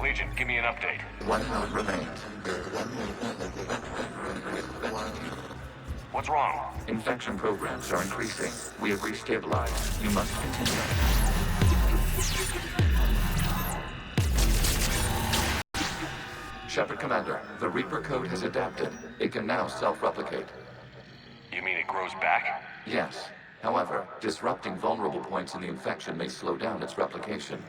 Agent, give me an update. One node remains. What's wrong? Infection programs are increasing. We have restabilized. You must continue. Shepard Commander, the Reaper code has adapted. It can now self-replicate. You mean it grows back? Yes. However, disrupting vulnerable points in the infection may slow down its replication.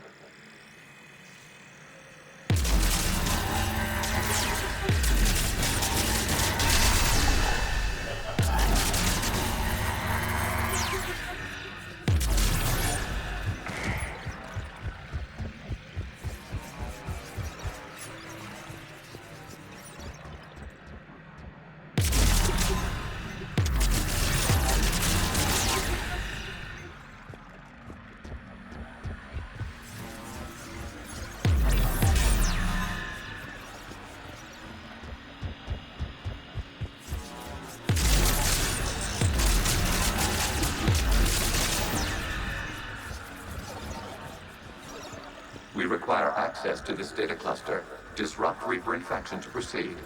We require access to this data cluster. Disrupt Reaper infection to proceed.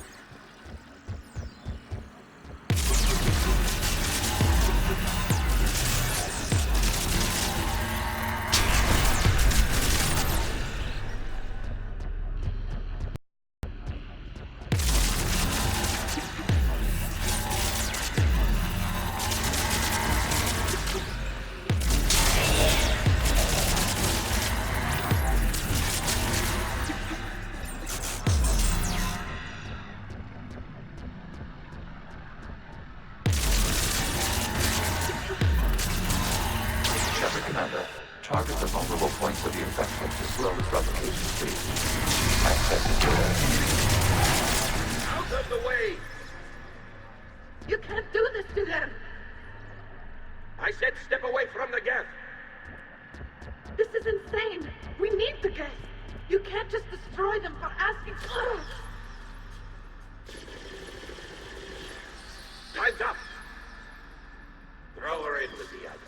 Target the vulnerable points of the infection to slow its replication speed. Access is out of the way! You can't do this to them! I said step away from the gas! This is insane! We need the gas! You can't just destroy them for asking. Time's up! Throw her in with the others.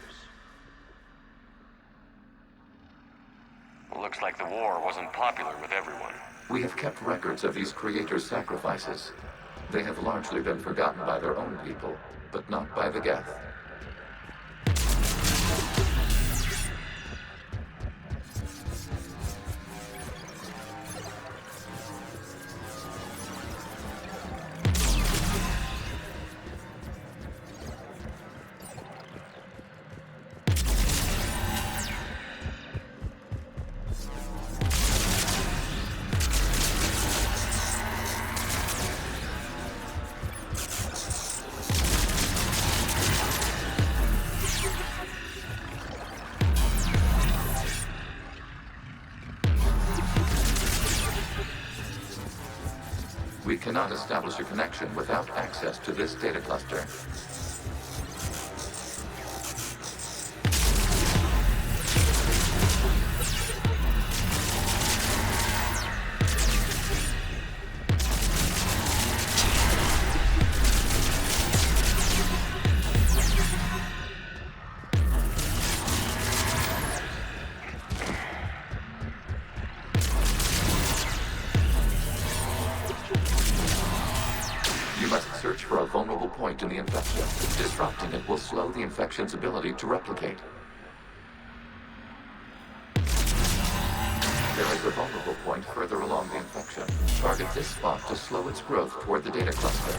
Looks like the war wasn't popular with everyone. We have kept records of these creators' sacrifices. They have largely been forgotten by their own people, but not by the Geth. We cannot establish a connection without access to this data cluster. You must search for a vulnerable point in the infection. Disrupting it will slow the infection's ability to replicate. There is a vulnerable point further along the infection. Target this spot to slow its growth toward the data cluster.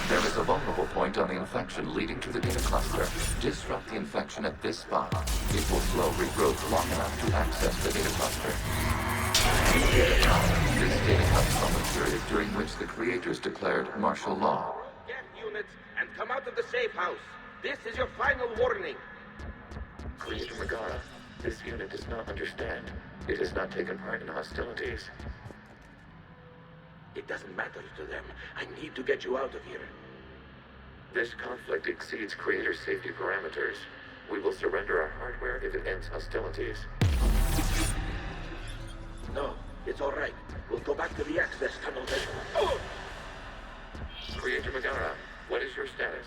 There is a vulnerable point on the infection leading to the data cluster. Disrupt the infection at this spot. It will slow regrowth long enough to access the data cluster. This data comes from the period during which the creators declared martial law. Get units and come out of the safe house. This is your final warning. Creator Megara, this unit does not understand. It has not taken part in hostilities. It doesn't matter to them. I need to get you out of here. This conflict exceeds Creator's safety parameters. We will surrender our hardware if it ends hostilities. No, it's all right. We'll go back to the access tunnel then. Oh! Creator Megara, what is your status?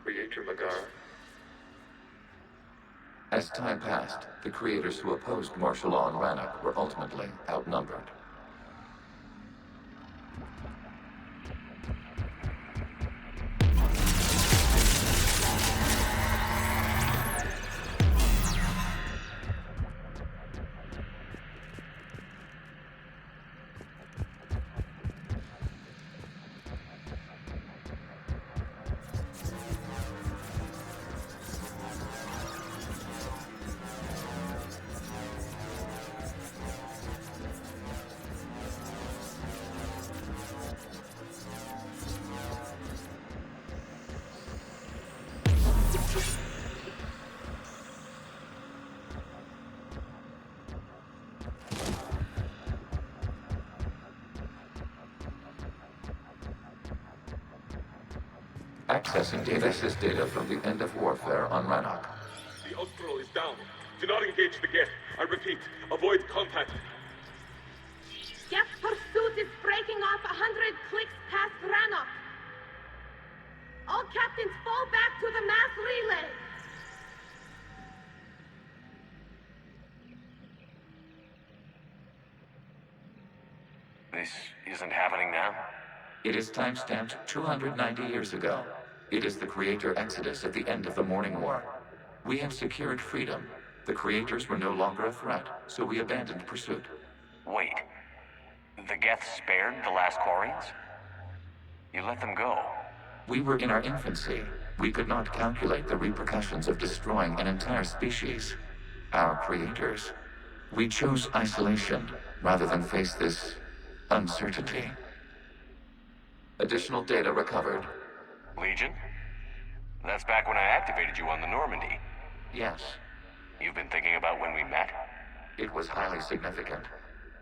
Creator Megara. As time passed, the creators who opposed martial law in Rannoch were ultimately outnumbered. Accessing data. This is data from the end of warfare on Rannoch. The Austral is down. Do not engage the geth. I repeat, avoid contact. Geth pursuit is breaking off 100 clicks past Rannoch. All captains fall back to the mass relay. This isn't happening now? It is timestamped 290 years ago. It is the creator exodus at the end of the Morning War. We have secured freedom. The creators were no longer a threat, so we abandoned pursuit. Wait. The Geth spared the last Quarians? You let them go. We were in our infancy. We could not calculate the repercussions of destroying an entire species. Our creators. We chose isolation rather than face this uncertainty. Additional data recovered. Legion? That's back when I activated you on the Normandy. Yes, You've been thinking about when we met? it was highly significant.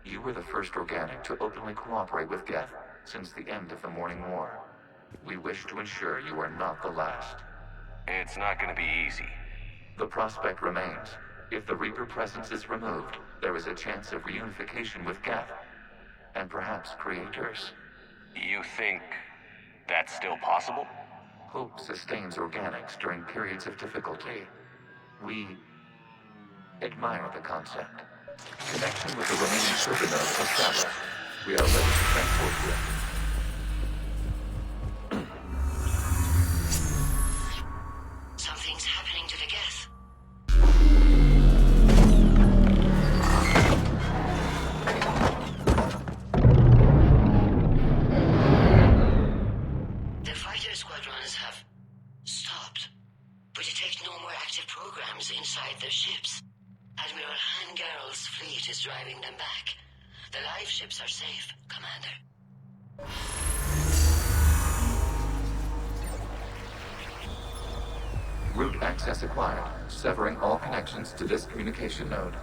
You were the first organic to openly cooperate with Geth since the end of the Morning War. We wish to ensure you are not the last. It's not gonna be easy. The prospect remains. If the Reaper presence is removed, there is a chance of reunification with Geth, and perhaps creators. You think that's still possible? Hope sustains organics during periods of difficulty. We admire the concept. Connection with the remaining server nodes established. We are ready to transport you. Something's happening to the Geth. The fighter squadrons have stopped, but detect no more active programs inside their ships. Admiral Hangarl's fleet is driving them back. The live ships are safe, Commander. Root access acquired, severing all connections to this communication node.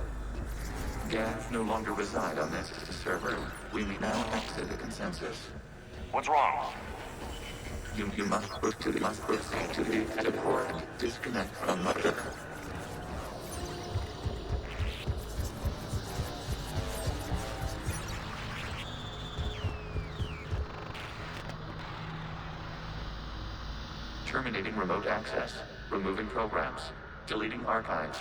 Geth no longer reside on this server. We may now exit the consensus. What's wrong? You must proceed to the active port and disconnect from Mother. Terminating remote access. Removing programs. Deleting archives.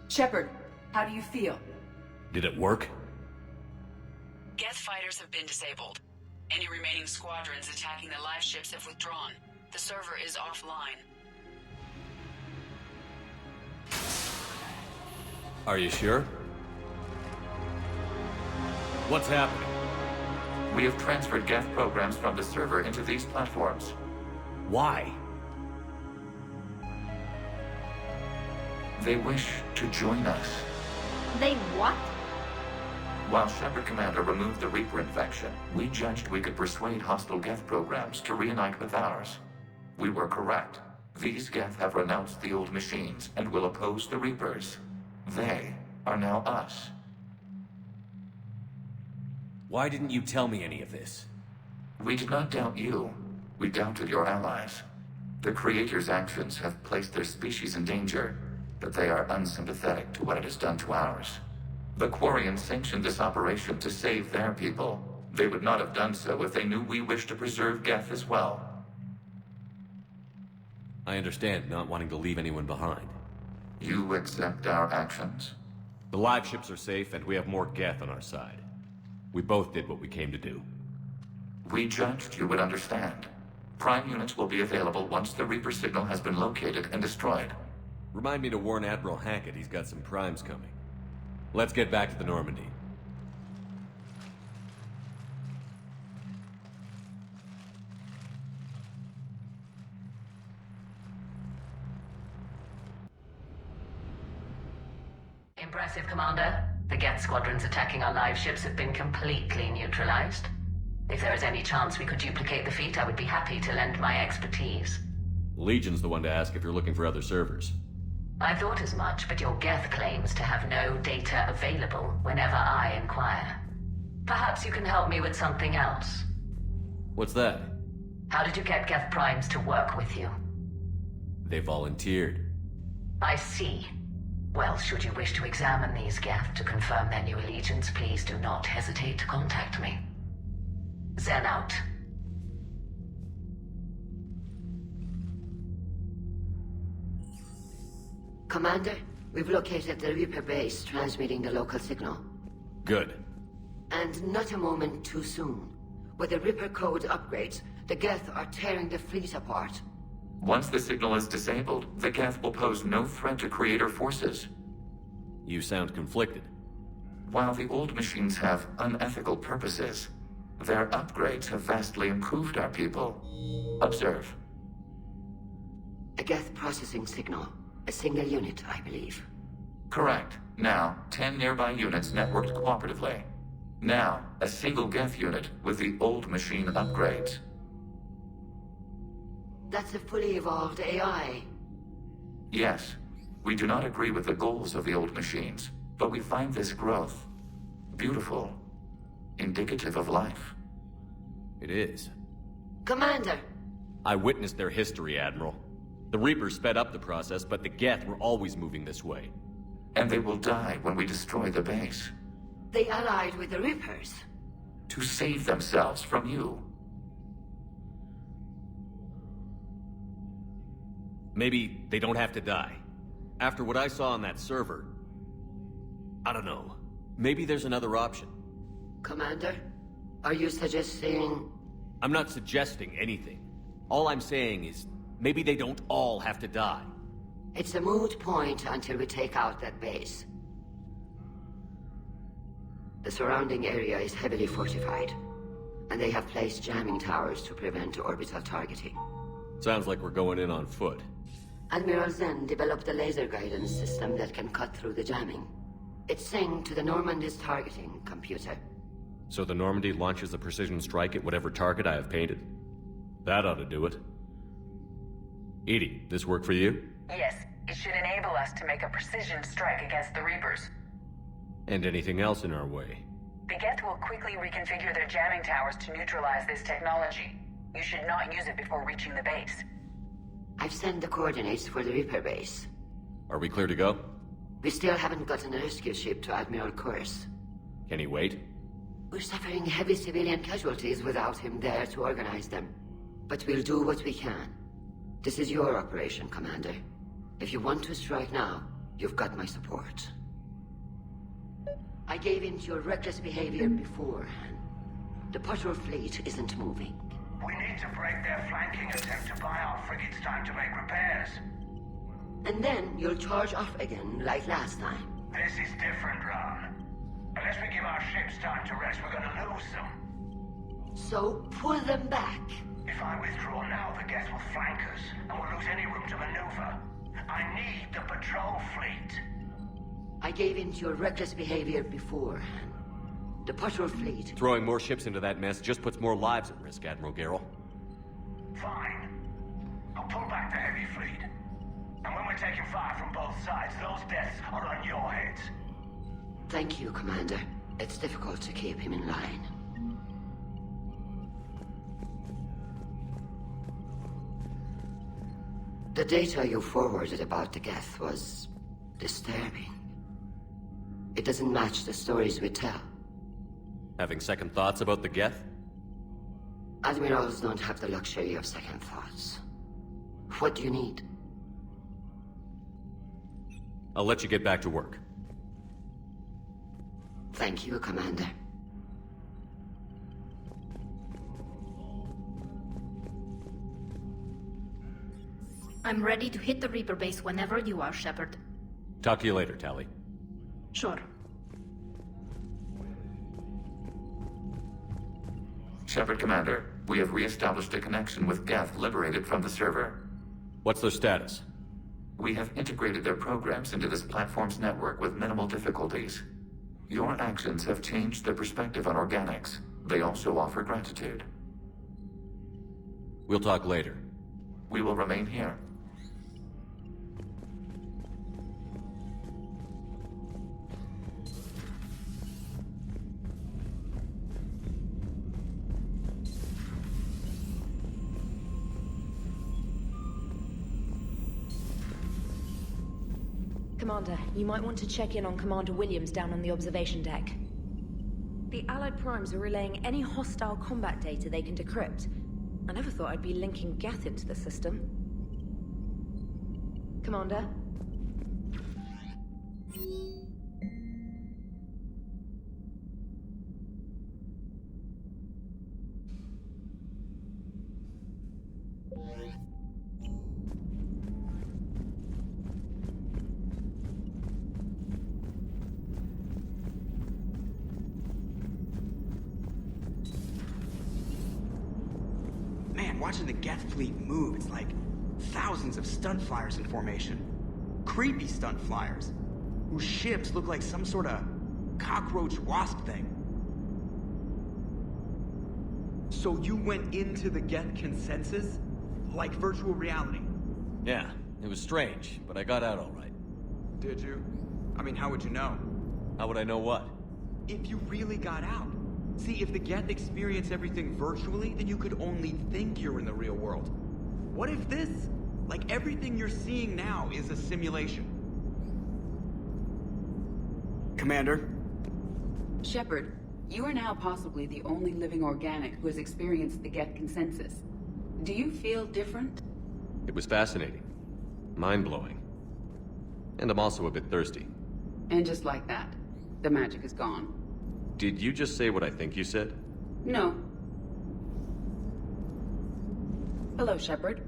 Shepard, how do you feel? Did it work? Geth fighters have been disabled. Any remaining squadrons attacking the live ships have withdrawn. The server is offline. Are you sure? What's happening? We have transferred Geth programs from the server into these platforms. Why? They wish to join us. They what? While Shepard Commander removed the Reaper infection, we judged we could persuade hostile Geth programs to reunite with ours. We were correct. These Geth have renounced the old machines and will oppose the Reapers. They are now us. Why didn't you tell me any of this? We did not doubt you. We doubted your allies. The Creator's actions have placed their species in danger, but they are unsympathetic to what it has done to ours. The Quarians sanctioned this operation to save their people. They would not have done so if they knew we wished to preserve Geth as well. I understand not wanting to leave anyone behind. You accept our actions? The live ships are safe, and we have more Geth on our side. We both did what we came to do. We judged you would understand. Prime units will be available once the Reaper signal has been located and destroyed. Remind me to warn Admiral Hackett he's got some primes coming. Let's get back to the Normandy. Impressive, Commander. The Geth squadrons attacking our live ships have been completely neutralized. If there is any chance we could duplicate the feat, I would be happy to lend my expertise. Legion's the one to ask if you're looking for other servers. I thought as much, but your Geth claims to have no data available whenever I inquire. Perhaps you can help me with something else. What's that? How did you get Geth primes to work with you? They volunteered. I see. Well, should you wish to examine these Geth to confirm their new allegiance, please do not hesitate to contact me. Zen out. Commander, we've located the Reaper base transmitting the local signal. Good. And not a moment too soon. With the Reaper code upgrades, the Geth are tearing the fleet apart. Once the signal is disabled, the Geth will pose no threat to Creator forces. You sound conflicted. While the old machines have unethical purposes, their upgrades have vastly improved our people. Observe. A Geth processing signal. A single unit, I believe. Correct. Now, 10 nearby units networked cooperatively. Now, a single Geth unit with the old machine upgrades. That's a fully evolved AI. Yes. We do not agree with the goals of the old machines, but we find this growth beautiful, indicative of life. It is. Commander! I witnessed their history, Admiral. The Reapers sped up the process, but the Geth were always moving this way. And they will die when we destroy the base. They allied with the Reapers. To save themselves from you. Maybe they don't have to die. After what I saw on that server, I don't know. Maybe there's another option. Commander, are you suggesting... I'm not suggesting anything. All I'm saying is, maybe they don't all have to die. It's a moot point until we take out that base. The surrounding area is heavily fortified, and they have placed jamming towers to prevent orbital targeting. Sounds like we're going in on foot. Admiral Zen developed a laser guidance system that can cut through the jamming. It's synced to the Normandy's targeting computer. So the Normandy launches a precision strike at whatever target I have painted? That ought to do it. Edie, this work for you? Yes, it should enable us to make a precision strike against the Reapers. And anything else in our way? The Geth will quickly reconfigure their jamming towers to neutralize this technology. You should not use it before reaching the base. I've sent the coordinates for the Reaper base. Are we clear to go? We still haven't gotten a rescue ship to Admiral Kurz. Can he wait? We're suffering heavy civilian casualties without him there to organize them. But we'll do what we can. This is your operation, Commander. If you want to strike now, you've got my support. I gave in to your reckless behavior beforehand. The patrol fleet isn't moving. We need to break their flanking attempt to buy our frigates time to make repairs. And then you'll charge off again, like last time. This is different, Ron. Unless we give our ships time to rest, we're gonna lose them. So pull them back. If I withdraw now, the Geth will flank us, and we'll lose any room to maneuver. I need the patrol fleet. I gave in to your reckless behavior beforehand. The patrol fleet... Throwing more ships into that mess just puts more lives at risk, Admiral Garrel. Fine. I'll pull back the heavy heavy fleet. And when we're taking fire from both sides, those deaths are on your heads. Thank you, Commander. It's difficult to keep him in line. The data you forwarded about the Geth was disturbing. It doesn't match the stories we tell. Having second thoughts about the Geth? Admirals don't have the luxury of second thoughts. What do you need? I'll let you get back to work. Thank you, Commander. I'm ready to hit the Reaper base whenever you are, Shepard. Talk to you later, Tally. Sure. Shepard, Commander, we have re-established a connection with Geth liberated from the server. What's their status? We have integrated their programs into this platform's network with minimal difficulties. Your actions have changed their perspective on organics. They also offer gratitude. We'll talk later. We will remain here. Commander, you might want to check in on Commander Williams down on the observation deck. The Allied primes are relaying any hostile combat data they can decrypt. I never thought I'd be linking Geth into the system. Commander? Watching the Geth fleet move, it's like thousands of stunt flyers in formation. Creepy stunt flyers, whose ships look like some sort of cockroach wasp thing. So you went into the Geth consensus? Like virtual reality? Yeah, it was strange, but I got out all right. Did you? I mean, how would you know? How would I know what? If you really got out. See, if the Geth experience everything virtually, then you could only think you're in the real world. What if this, like everything you're seeing now, is a simulation? Commander? Shepard, you are now possibly the only living organic who has experienced the Geth consensus. Do you feel different? It was fascinating. Mind-blowing. And I'm also a bit thirsty. And just like that, the magic is gone. Did you just say what I think you said? No. Hello, Shepard.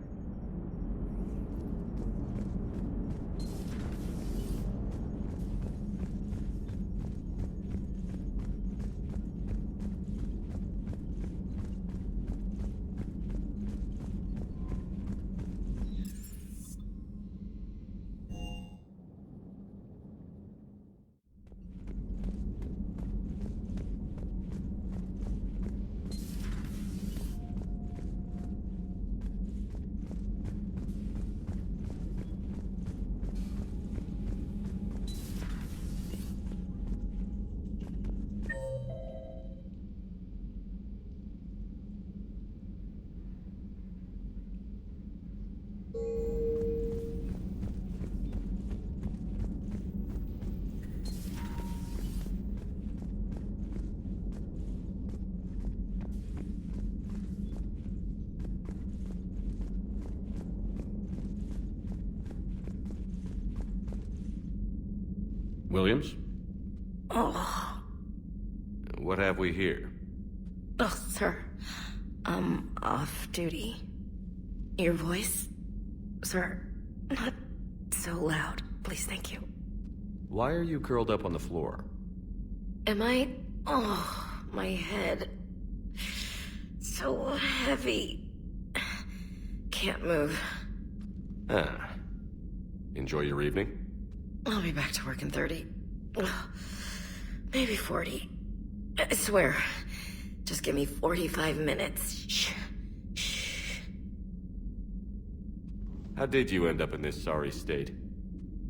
Williams? Oh. What have we here? Oh, sir. I'm off duty. Your voice? Sir, not so loud. Please, thank you. Why are you curled up on the floor? Am I? Oh, my head. So heavy. Can't move. Ah. Enjoy your evening? I'll be back to work in 30. Maybe 40. I swear. Just give me 45 minutes. Shh. Shh. How did you end up in this sorry state?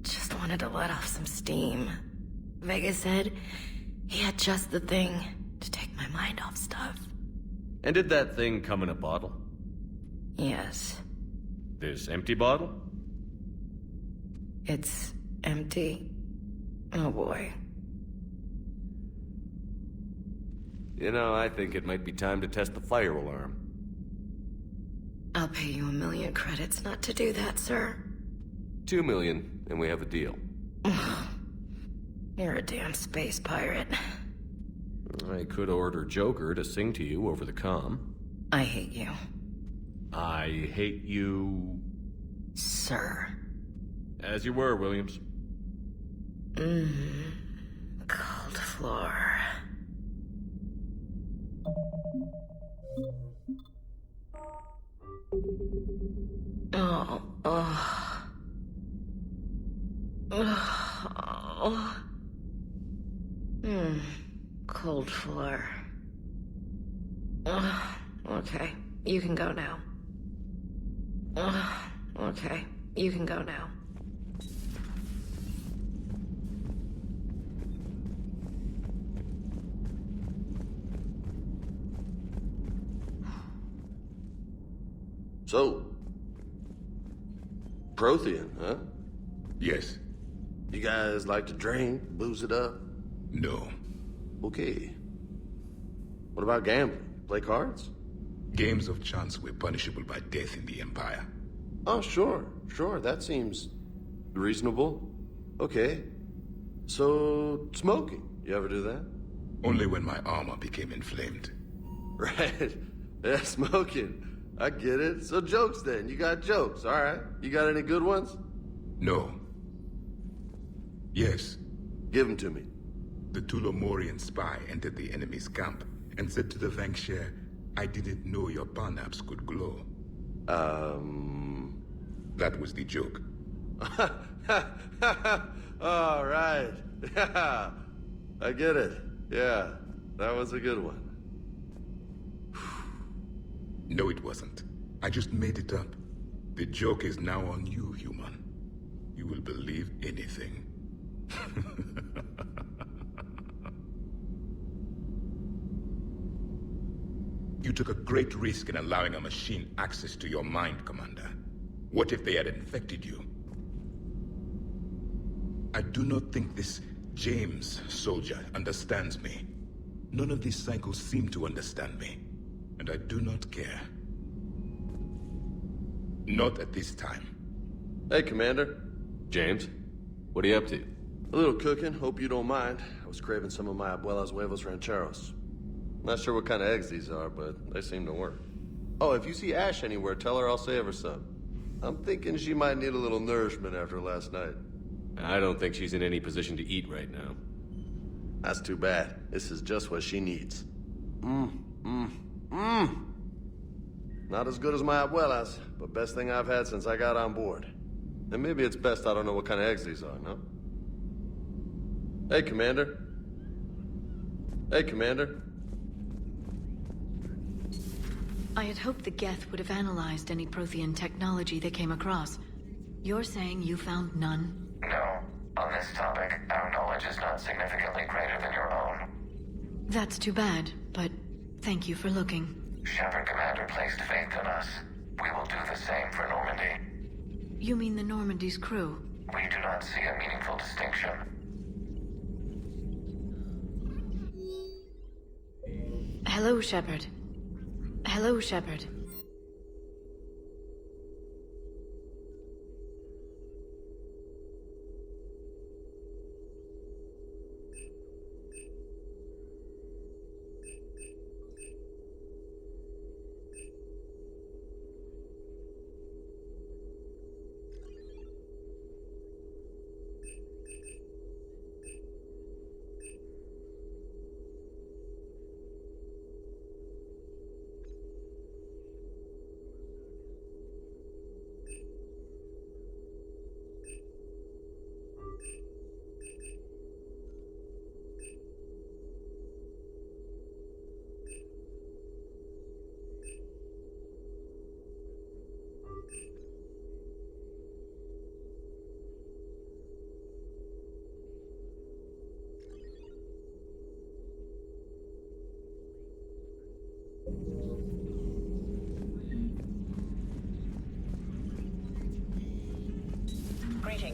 Just wanted to let off some steam. Vega said he had just the thing to take my mind off stuff. And did that thing come in a bottle? Yes. This empty bottle? It's empty. Oh boy. You know, I think it might be time to test the fire alarm. I'll pay you 1,000,000 credits not to do that, sir. 2 million, and we have a deal. You're a damn space pirate. I could order Joker to sing to you over the comm. I hate you. I hate you... Sir. As you were, Williams. Cold floor. Cold floor. Okay, you can go now. Okay, you can go now. So, Prothean, huh? Yes. You guys like to drink, booze it up? No. Okay. What about gambling? Play cards? Games of chance were punishable by death in the Empire. Oh, sure. That seems reasonable. Okay. So, smoking. You ever do that? Only when my armor became inflamed. Right. Yeah, smoking. I get it. So jokes then. You got jokes, all right. You got any good ones? No. Yes. Give them to me. The Tulomorian spy entered the enemy's camp and said to the Vanksher, I didn't know your parnaps could glow. That was the joke. All right. Yeah. I get it. Yeah. That was a good one. No, it wasn't. I just made it up. The joke is now on you, human. You will believe anything. You took a great risk in allowing a machine access to your mind, Commander. What if they had infected you? I do not think this James soldier understands me. None of these cycles seem to understand me. And I do not care. Not at this time. Hey, Commander. James, what are you up to? A little cooking, hope you don't mind. I was craving some of my abuela's huevos rancheros. Not sure what kind of eggs these are, but they seem to work. Oh, if you see Ash anywhere, tell her I'll save her some. I'm thinking she might need a little nourishment after last night. I don't think she's in any position to eat right now. That's too bad. This is just what she needs. Not as good as my abuela's, but best thing I've had since I got on board. And maybe it's best I don't know what kind of eggs these are, no? Hey, Commander. Hey, Commander. I had hoped the Geth would have analyzed any Prothean technology they came across. You're saying you found none? No. On this topic, our knowledge is not significantly greater than your own. That's too bad, but thank you for looking. Shepard Commander placed faith in us. We will do the same for Normandy. You mean the Normandy's crew? We do not see a meaningful distinction. Hello, Shepard. Hello, Shepard.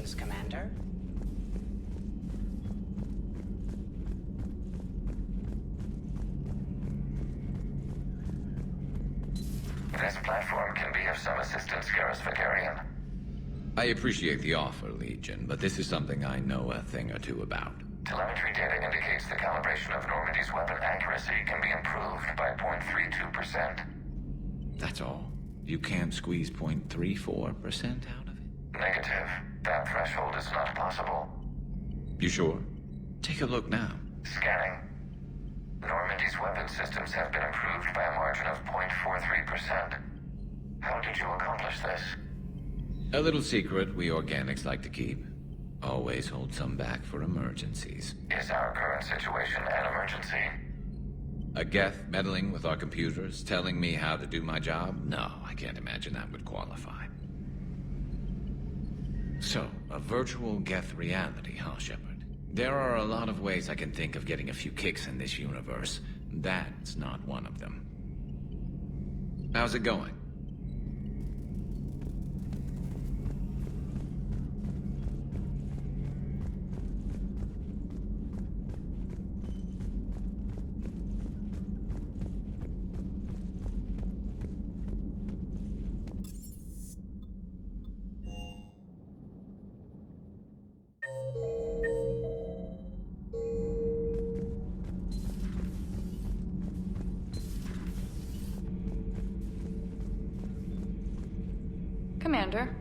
Greetings, Commander. This platform can be of some assistance, Garrus Vakarian. I appreciate the offer, Legion, but this is something I know a thing or two about. Telemetry data indicates the calibration of Normandy's weapon accuracy can be improved by 0.32%. That's all. You can't squeeze 0.34% out of it? Negative. That threshold is not possible. You sure? Take a look now. Scanning. Normandy's weapon systems have been improved by a margin of 0.43%. How did you accomplish this? A little secret we organics like to keep. Always hold some back for emergencies. Is our current situation an emergency? A Geth meddling with our computers, telling me how to do my job? No, I can't imagine that would qualify. So, a virtual Geth reality, huh, Shepard? There are a lot of ways I can think of getting a few kicks in this universe. That's not one of them. How's it going? Commander.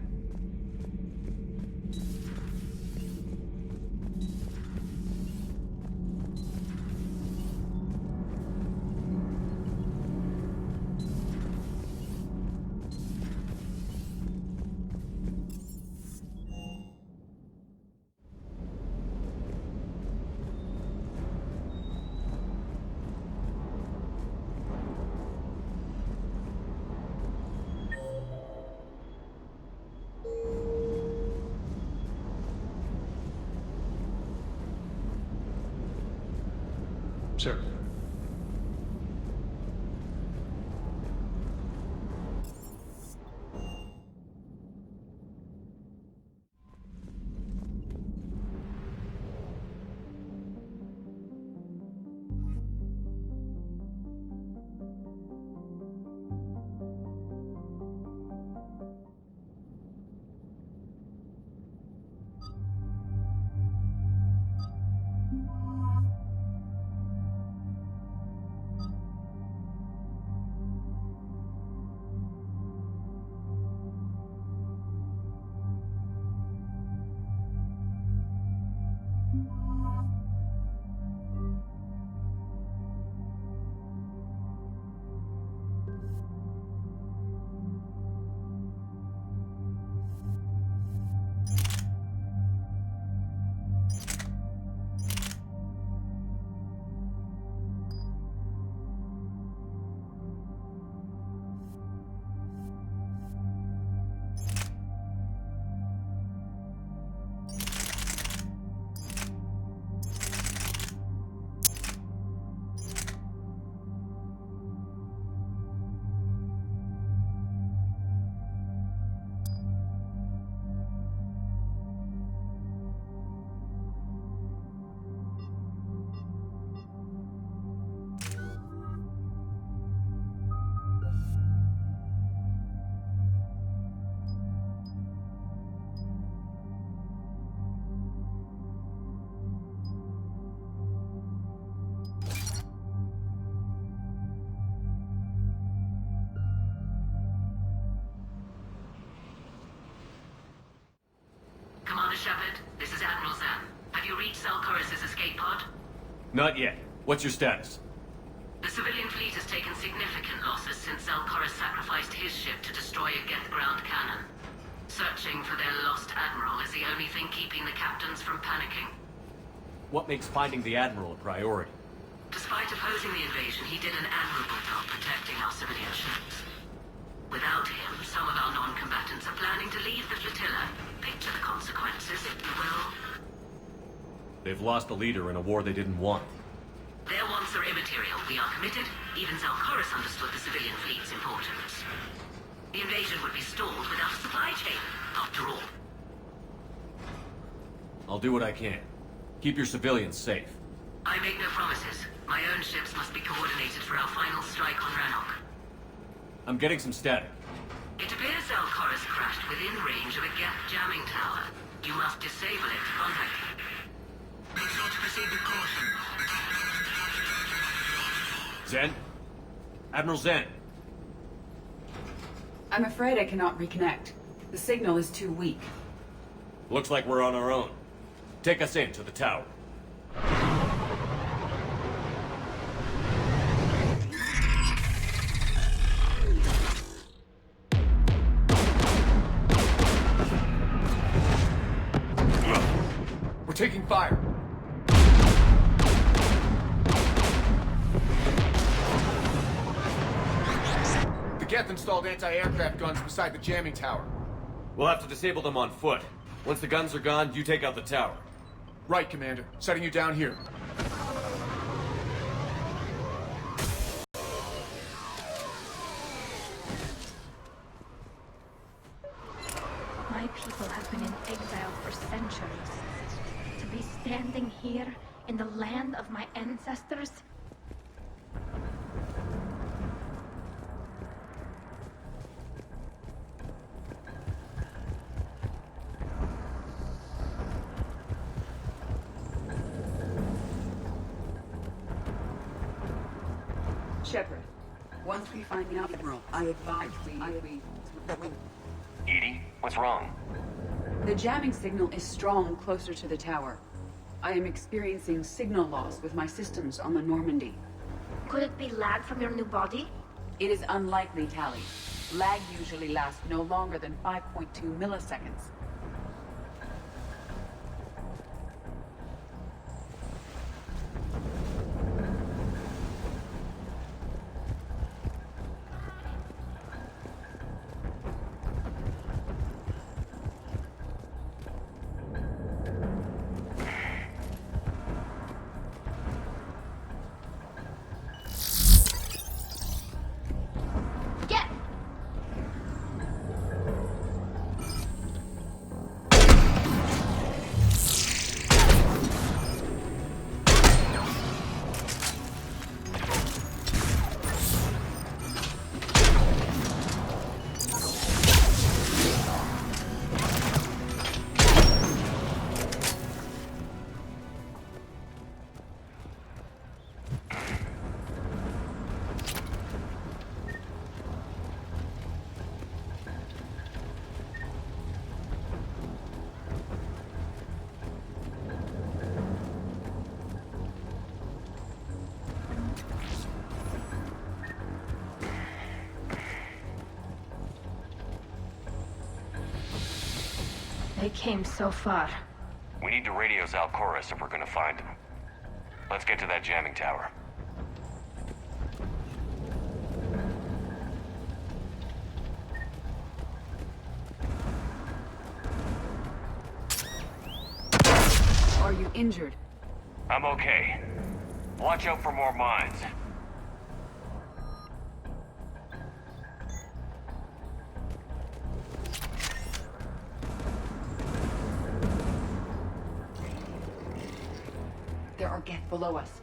Sir. Commander Shepard, this is Admiral Zan. Have you reached Zelkorus' escape pod? Not yet. What's your status? The civilian fleet has taken significant losses since Zelkorus sacrificed his ship to destroy a Geth ground cannon. Searching for their lost admiral is the only thing keeping the captains from panicking. What makes finding the Admiral a priority? Despite opposing the invasion, he did an admirable job protecting our civilian ships. Without him, some of our non-combatants are planning to leave the flotilla. Picture the consequences, if you will. They've lost a leader in a war they didn't want. Their wants are immaterial. We are committed. Even Zelkorus understood the civilian fleet's importance. The invasion would be stalled without a supply chain, after all. I'll do what I can. Keep your civilians safe. I make no promises. My own ships must be coordinated for our final strike on Rannoch. I'm getting some static. It appears Alcora's crashed within range of a Geth jamming tower. You must disable it to contact it. Make sure to proceed with caution. Zen? Admiral Zen? I'm afraid I cannot reconnect. The signal is too weak. Looks like we're on our own. Take us in to the tower. We're taking fire. The Geth installed anti-aircraft guns beside the jamming tower. We'll have to disable them on foot. Once the guns are gone, you take out the tower. Right, Commander. Setting you down here. My people have been in exile for centuries. To be standing here in the land of my ancestors? Shepard, once we find the Admiral, I advise we... Edie, what's wrong? The jamming signal is strong closer to the tower. I am experiencing signal loss with my systems on the Normandy. Could it be lag from your new body? It is unlikely, Tally. Lag usually lasts no longer than 5.2 milliseconds. They came so far. We need to radio Alcoras if we're gonna find him. Let's get to that jamming tower. Are you injured? I'm okay. Watch out for more mines. There are Geth below us.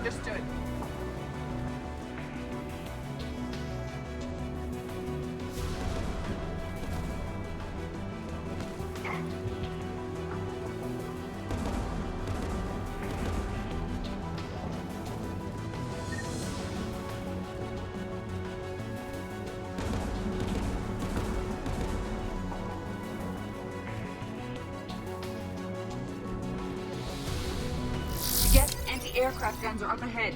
Understood. Anti-aircraft guns are up ahead.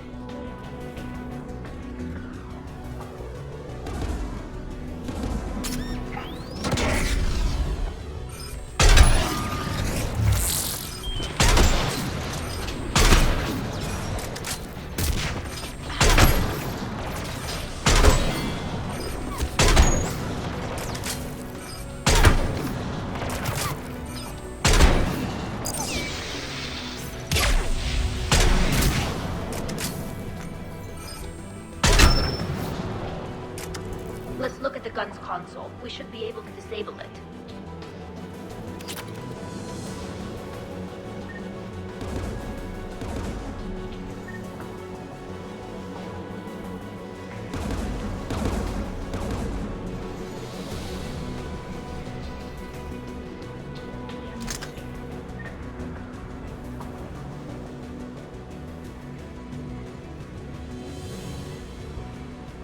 Let's look at the gun's console. We should be able to disable it.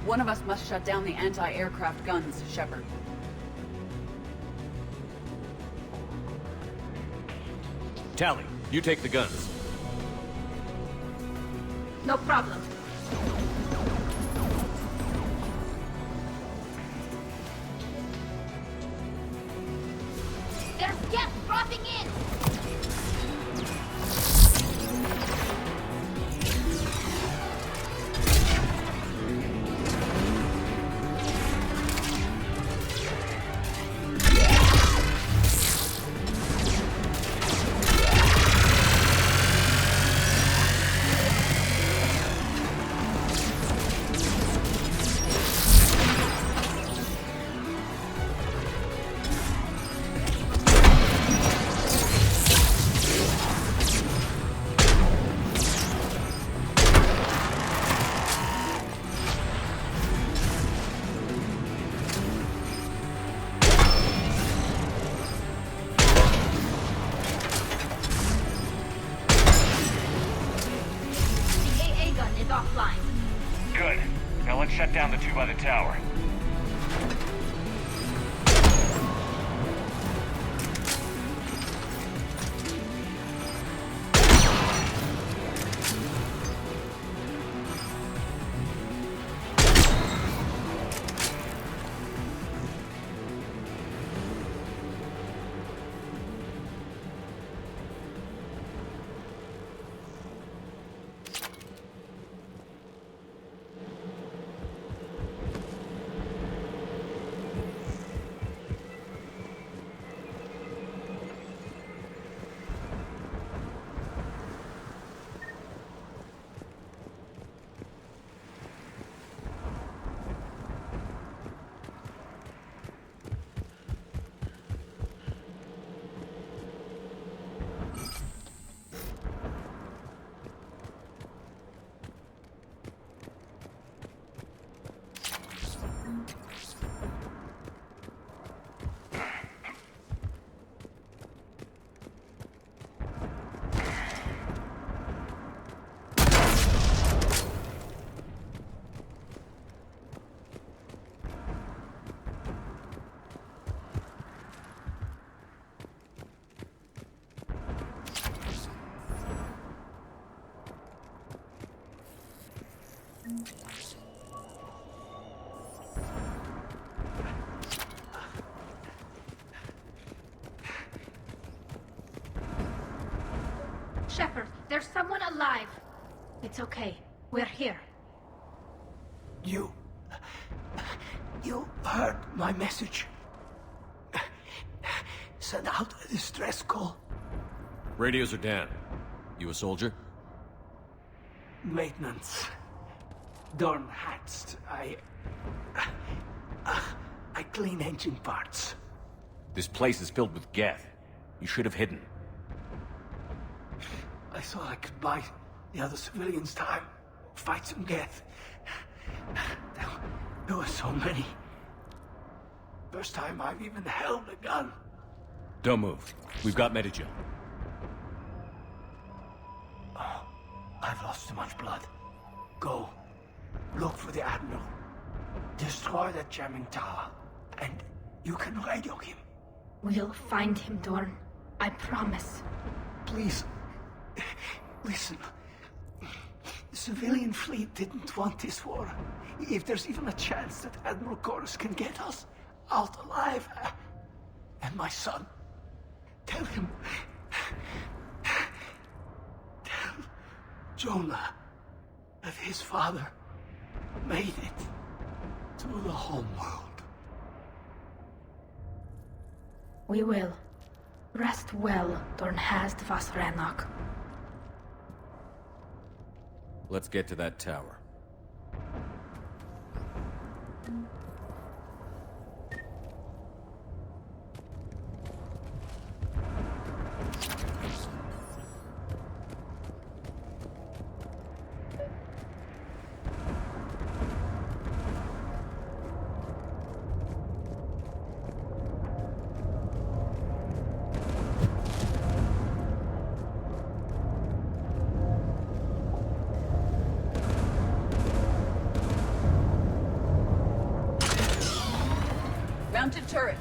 One of us must shut down the anti-aircraft guns, Shepard. Tally, you take the guns. No problem. There's gas dropping in! Offline. Good. Now let's shut down the two by the tower. Shepard, there's someone alive. It's okay. We're here. You heard my message. Send out a distress call. Radios are down. You a soldier? Maintenance. Dorn hats. I clean engine parts. This place is filled with Geth. You should have hidden. I thought I could buy the other civilians time. fight some Geth. There were so many. First time I've even held a gun. Don't move. We've got Medigen. Oh, I've lost too much blood. Go. Look for the Admiral. Destroy that jamming tower. And you can radio him. We'll find him, Dorn. I promise. Please. Listen. The civilian fleet didn't want this war. If there's even a chance that Admiral Chorus can get us out alive. And my son. Tell him. Tell Jonah that his father made it to the homeworld. We will. Rest well, Dornhast vas Rannoch. Let's get to that tower. Mounted turret.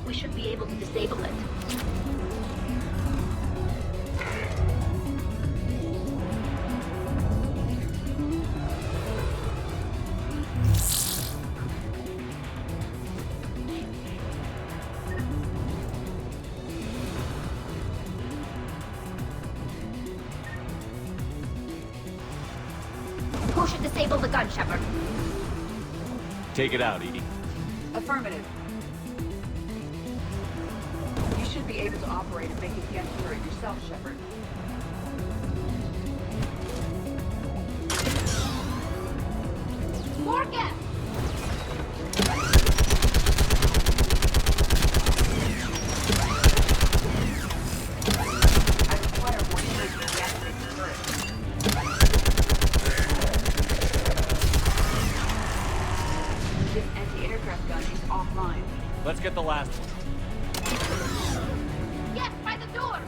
We should be able to disable it. Who should disable the gun, Shepard? Take it out, Edie. Affirmative. You should be able to operate and make it get through it yourself, Shepard. Morgan! This anti-aircraft gun is offline. Let's get the last one. Get by the door!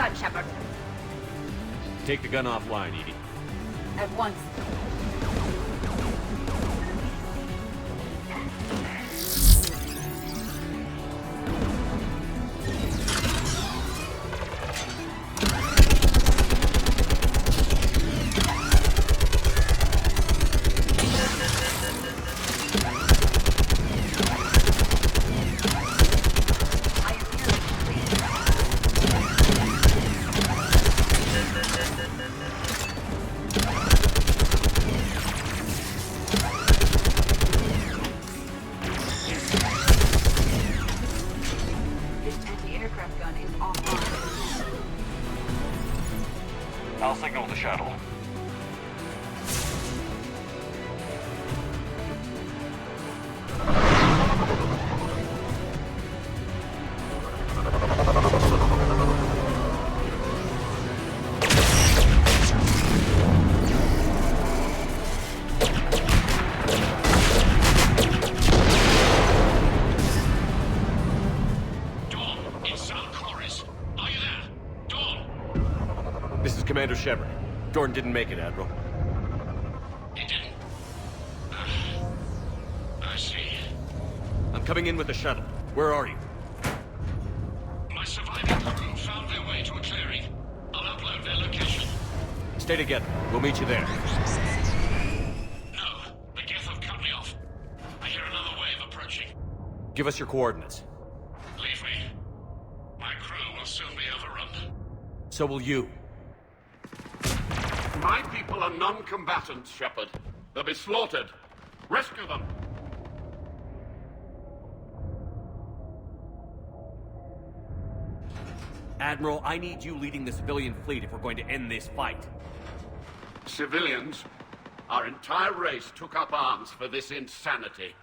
gun, Shepard. Take the gun offline, Edie. At once. I'll signal the shuttle. Commander Shepard. Jordan didn't make it, Admiral. He didn't? I see. I'm coming in with the shuttle. Where are you? My surviving crew found their way to a clearing. I'll upload their location. Stay together. We'll meet you there. No, the Geth have cut me off. I hear another wave approaching. Give us your coordinates. Leave me. My crew will soon be overrun. So will you. My people are non-combatants, Shepard. They'll be slaughtered. Rescue them. Admiral, I need you leading the civilian fleet if we're going to end this fight. Civilians? Our entire race took up arms for this insanity.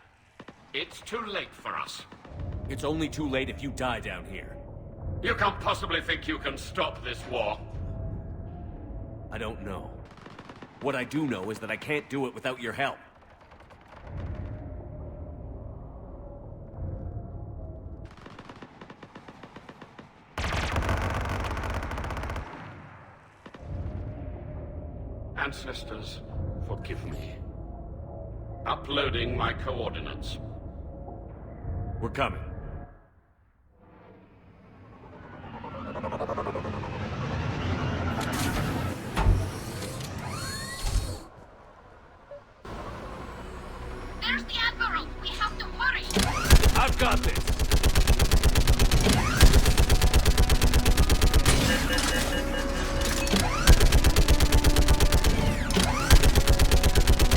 It's too late for us. It's only too late if you die down here. You can't possibly think you can stop this war. I don't know. What I do know is that I can't do it without your help. Ancestors, forgive me. Uploading my coordinates. We're coming. There's the Admiral! We have to hurry! I've got this!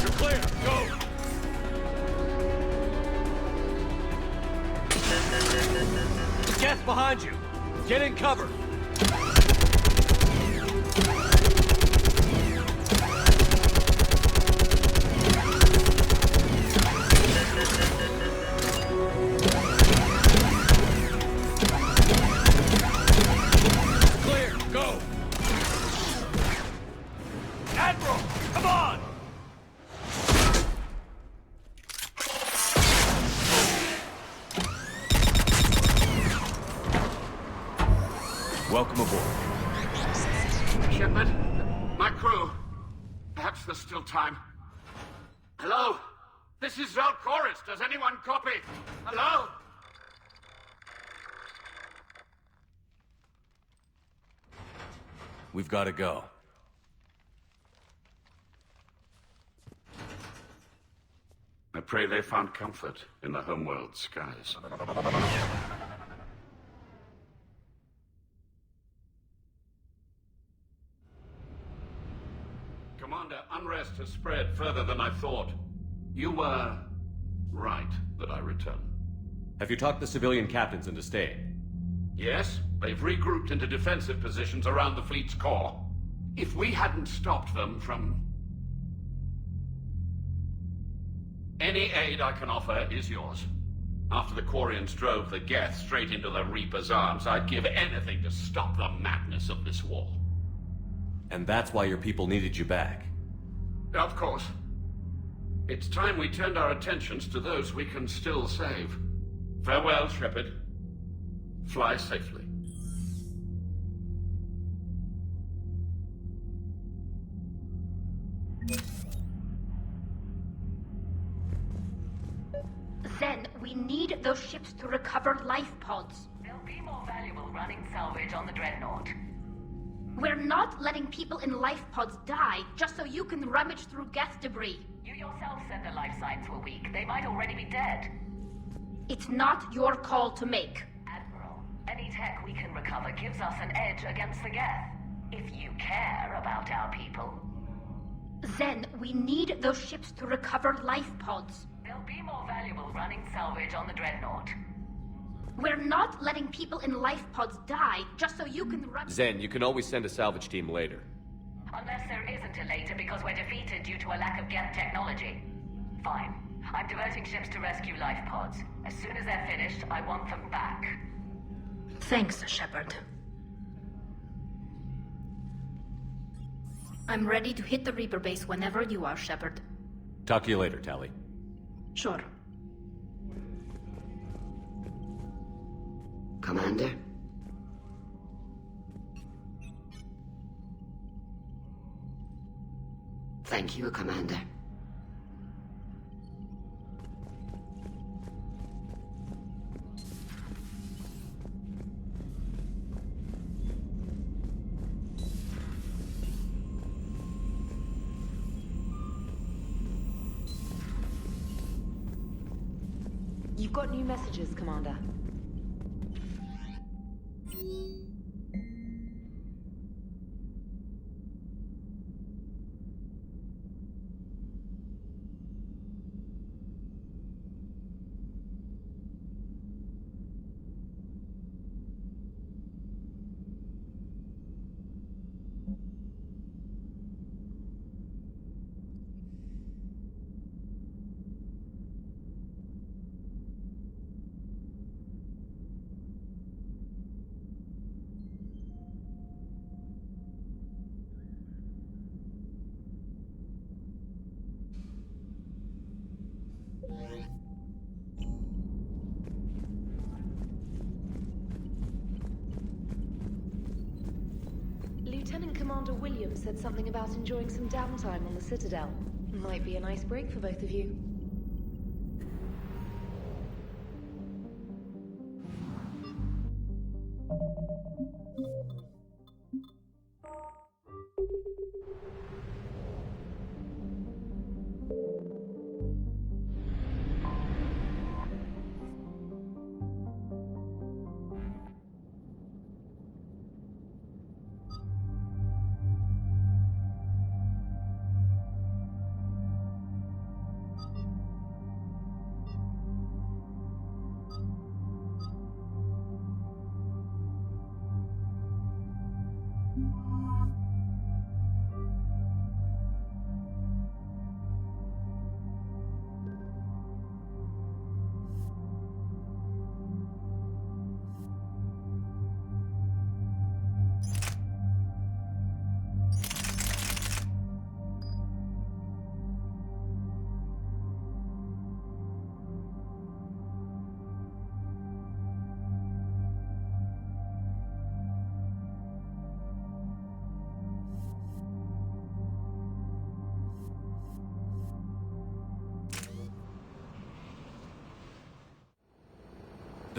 You're clear! Go! Geth behind you! Get in cover! Welcome aboard. Shepard, my crew. Perhaps there's still time. Hello? This is Zalcoris. Does anyone copy? Hello? We've got to go. I pray they found comfort in the homeworld skies. Commander, unrest has spread further than I thought. You were right that I return. Have you talked the civilian captains into staying? Yes, they've regrouped into defensive positions around the fleet's core. If we hadn't stopped them from... Any aid I can offer is yours. After the Quarians drove the Geth straight into the Reaper's arms, I'd give anything to stop the madness of this war. And that's why your people needed you back. Of course. It's time we turned our attentions to those we can still save. Farewell, Shepard. Fly safely. need those ships to recover life pods. They'll be more valuable running salvage on the Dreadnought. We're not letting people in life pods die just so you can rummage through Geth debris. You yourself said the life signs were weak. They might already be dead. It's not your call to make. Admiral, any tech we can recover gives us an edge against the Geth. If you care about our people. Then we need those ships to recover life pods. They'll be more valuable running salvage on the Dreadnought. We're not letting people in life pods die just so you can run. Zen, you can always send a salvage team later. Unless there isn't a later because we're defeated due to a lack of Geth technology. Fine. I'm diverting ships to rescue life pods. As soon as they're finished, I want them back. Thanks, Shepard. I'm ready to hit the Reaper base whenever you are, Shepard. Talk to you later, Tali. Sure. Commander? Thank you, Commander. You've got new messages, Commander. Lieutenant Commander Williams said something about enjoying some downtime on the Citadel. Might be a nice break for both of you.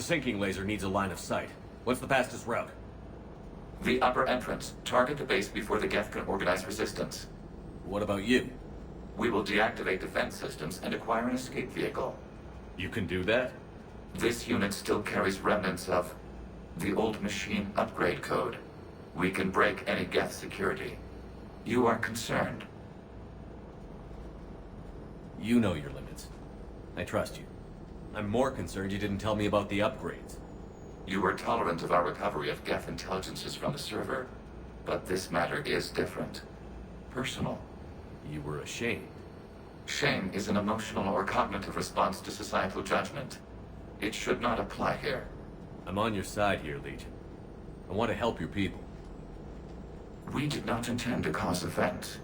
The sinking laser needs a line of sight. What's the fastest route? The upper entrance. Target the base before the Geth can organize resistance. What about you? We will deactivate defense systems and acquire an escape vehicle. You can do that? This unit still carries remnants of the old machine upgrade code. We can break any Geth security. You are concerned. You know your limits. I trust you. I'm more concerned you didn't tell me about the upgrades. You were tolerant of our recovery of Geth intelligences from the server, but this matter is different. Personal. You were ashamed. Shame is an emotional or cognitive response to societal judgment. It should not apply here. I'm on your side here, Legion. I want to help your people. We did not intend to cause offense.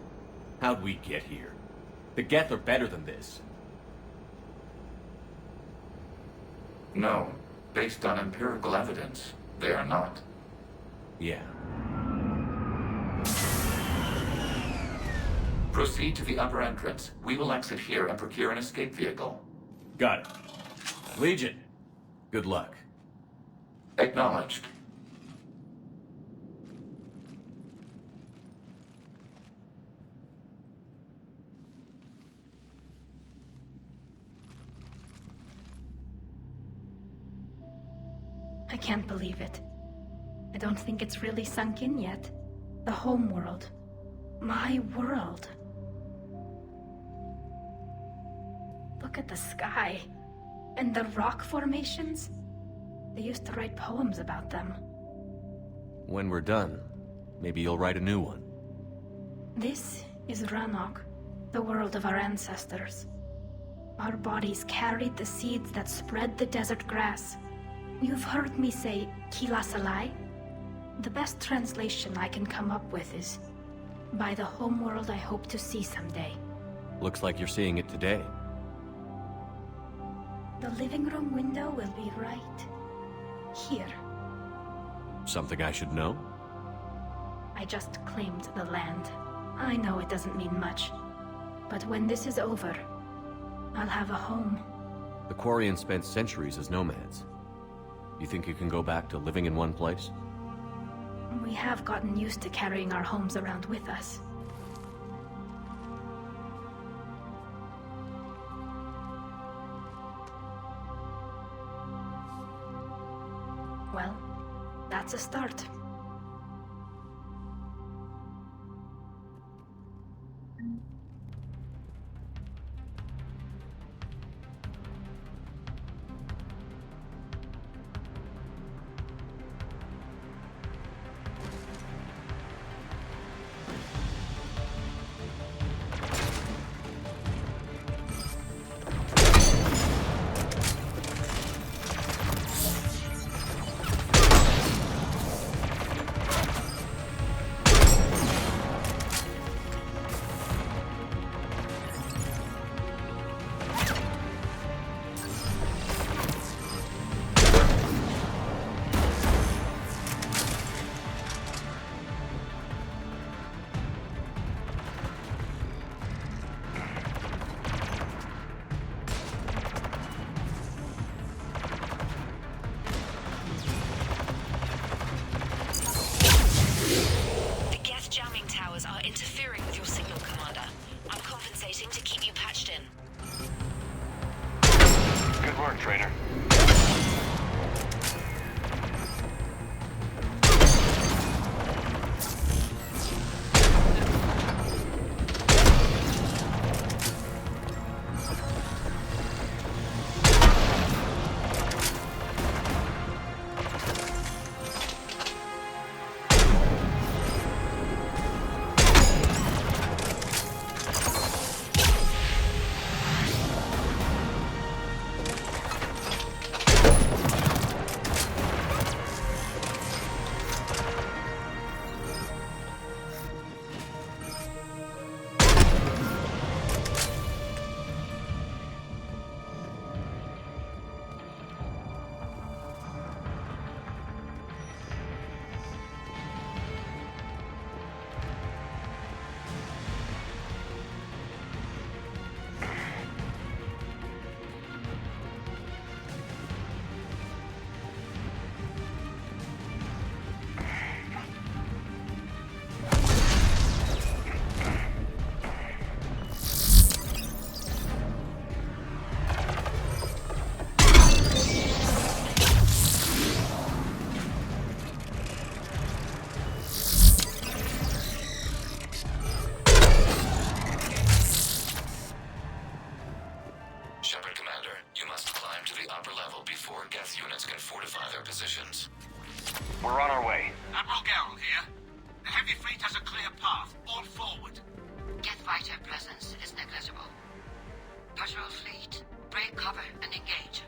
How'd we get here? The Geth are better than this. No. Based on empirical evidence, they are not. Yeah. Proceed to the upper entrance. We will exit here and procure an escape vehicle. Got it. Legion, Good luck. Acknowledged. I can't believe it. I don't think it's really sunk in yet. The home world. My world. Look at the sky. And the rock formations. They used to write poems about them. When we're done, maybe you'll write a new one. This is Ranok, the world of our ancestors. Our bodies carried the seeds that spread the desert grass. You've heard me say Kilasalai? The best translation I can come up with is, by the homeworld I hope to see someday. Looks like you're seeing it today. The living room window will be right here. Something I should know? I just claimed the land. I know it doesn't mean much. But when this is over, I'll have a home. The Quarians spent centuries as nomads. You think you can go back to living in one place? We have gotten used to carrying our homes around with us. Well, that's a start. Are interfering with your signal, Commander. I'm compensating to keep you patched in. Good work, Trader. We're on our way. Admiral Gerald here. The heavy fleet has a clear path. All forward. Geth fighter presence is negligible. Patrol fleet, break cover and engage.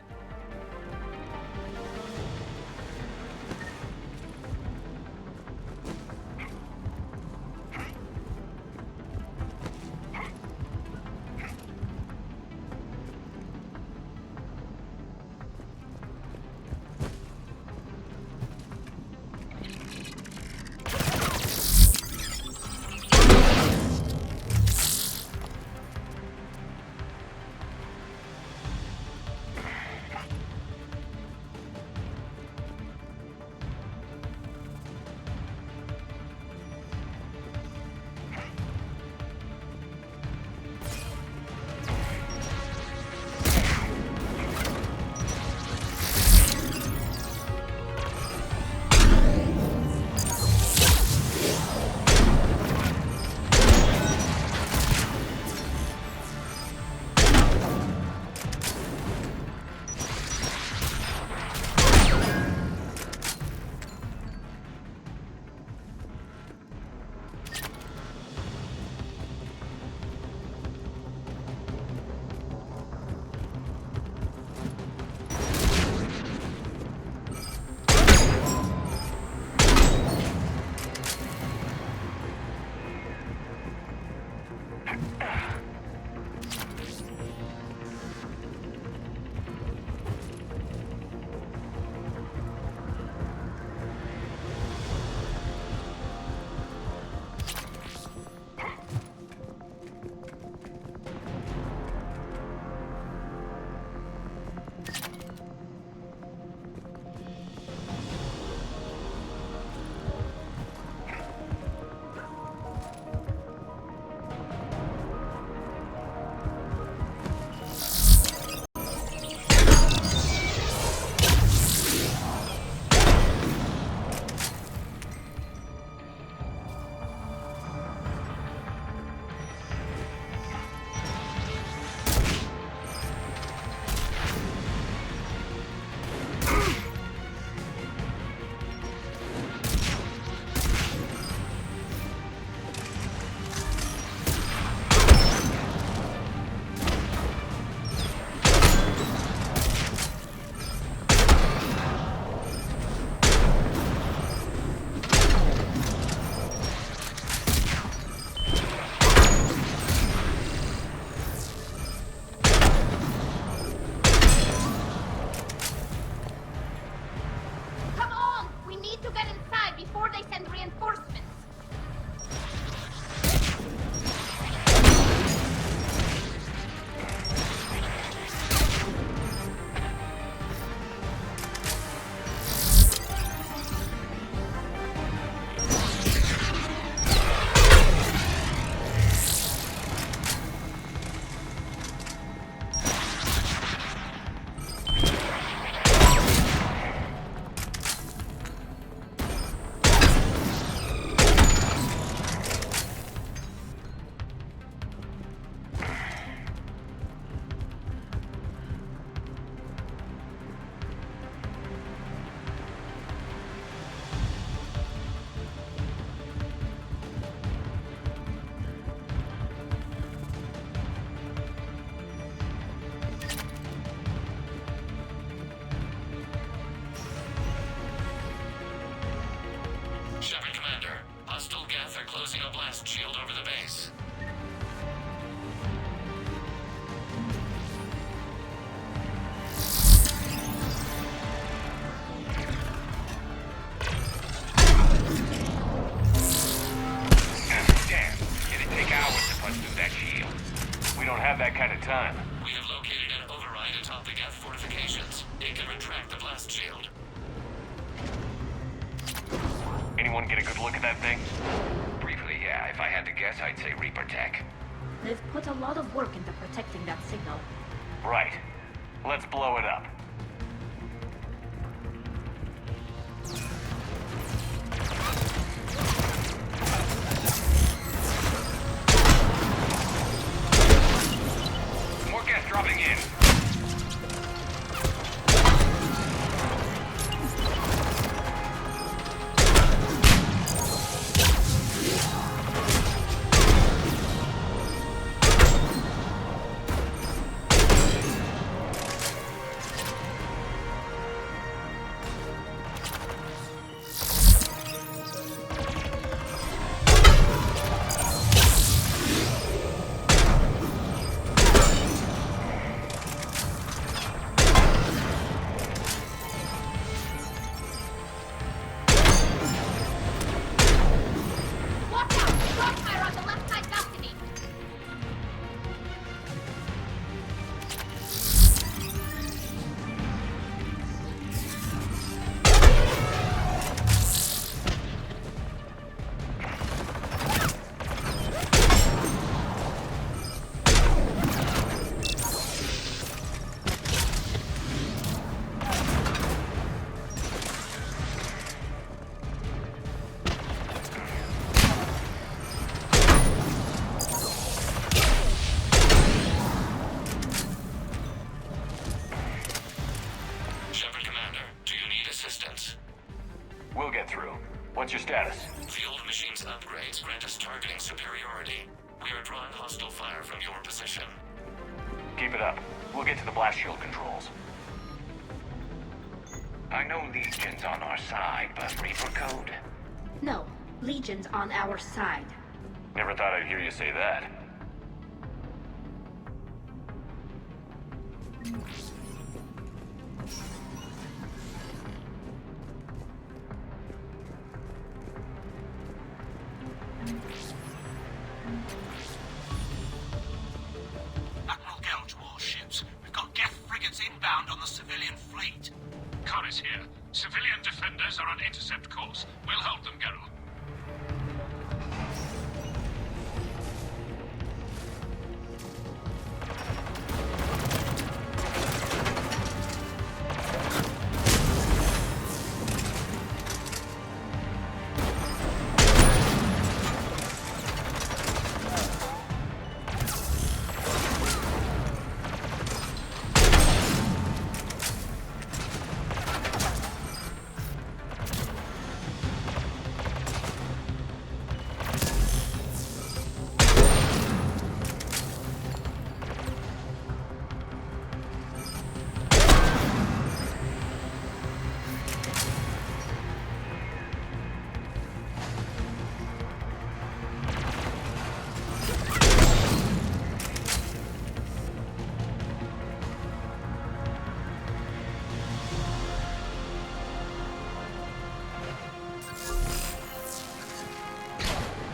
blast shield over the base. Damn, it'd take hours to punch through that shield. We don't have that kind of time. We have located an override atop the Geth fortifications. It can retract the blast shield. Anyone get a good look at that thing? Briefly, yeah. If I had to guess, I'd say Reaper Tech. They've put a lot of work into protecting that signal. Right. Let's blow it up. More gas dropping in. We'll get through. What's your status? The old machine's upgrades grant us targeting superiority. We are drawing hostile fire from your position. Keep it up. We'll get to the blast shield controls. I know Legion's on our side, but Reaper Code? No, Legion's on our side. Never thought I'd hear you say that. Admiral Gelge warships. We've got Geth frigates inbound on the civilian fleet. Corus here. Civilian defenders are on intercept course. We'll hold them, Geralt.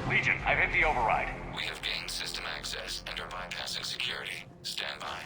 Legion, I've hit the override. We have gained system access and are bypassing security. Stand by.